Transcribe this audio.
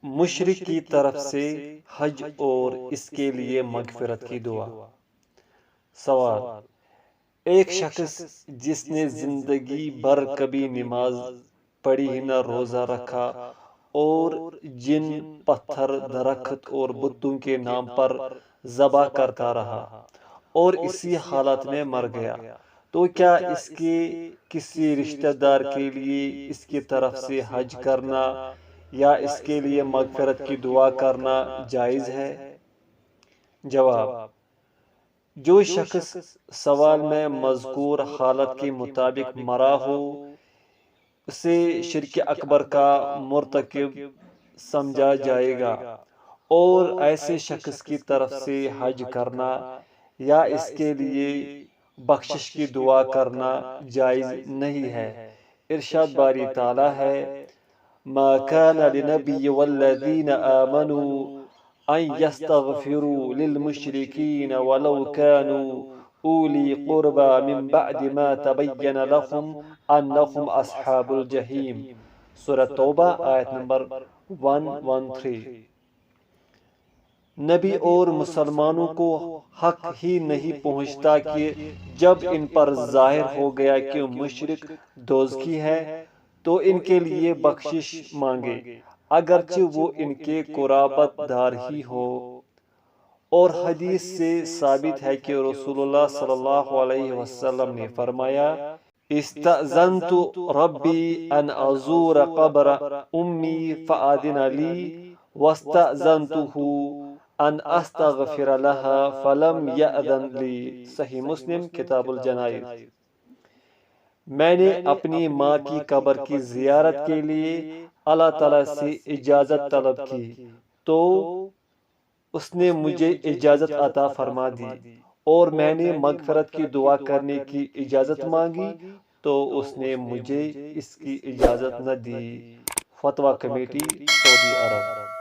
مشرک کی طرف سے حج اور اس کے لیے مغفرت کی دعا۔ سوال: ایک شخص جس نے زندگی بھر کبھی نماز پڑھی ہی نہ، روزہ رکھا اور جن، پتھر، درخت اور بتوں کے نام پر ذبح کرتا رہا اور اسی حالت میں مر گیا، تو کیا اس کے کسی رشتہ دار کے لیے اس کی طرف سے حج کرنا یا اس کے لیے مغفرت کی دعا کرنا جائز ہے؟ جواب: جو شخص سوال میں مذکور حالت کے مطابق مرا ہو اسے شرک اکبر کا مرتکب سمجھا جائے گا، اور ایسے شخص کی طرف سے حج کرنا یا اس کے لیے بخشش کی دعا کرنا جائز نہیں ہے۔ ارشاد باری تعالیٰ ہے: ما كان للنبي والذين آمنوا أن يستغفروا للمشركين ولو كانوا أولي قربى من بعد ما تبين لهم أنهم أصحاب الجحيم۔ سورة توبہ آیت نمبر 113۔ نبی اور مسلمانوں کو حق ہی نہیں پہنچتا کہ جب ان پر ظاہر ہو گیا کہ مشرک دوزخی ہے تو ان کے لیے بخشش مانگے، اگرچہ وہ ان کے قرابت دار ہی ہو۔ اور حدیث سے ثابت ہے کہ رسول اللہ صلی اللہ علیہ وسلم نے فرمایا: استأذنت ربی ان ازور قبر امی فآذن لی واستأذنته ان استغفر لها فلم یأذن لی۔ صحیح مسلم کتاب الجنائز۔ میں نے اپنی ماں کی قبر کی زیارت کے لیے اللہ تعالیٰ سے اجازت طلب کی تو اس نے مجھے اجازت عطا فرما دی، اور میں نے مغفرت کی دعا کرنے کی اجازت مانگی تو اس نے مجھے اس کی اجازت نہ دی۔ فتویٰ کمیٹی، سعودی عرب۔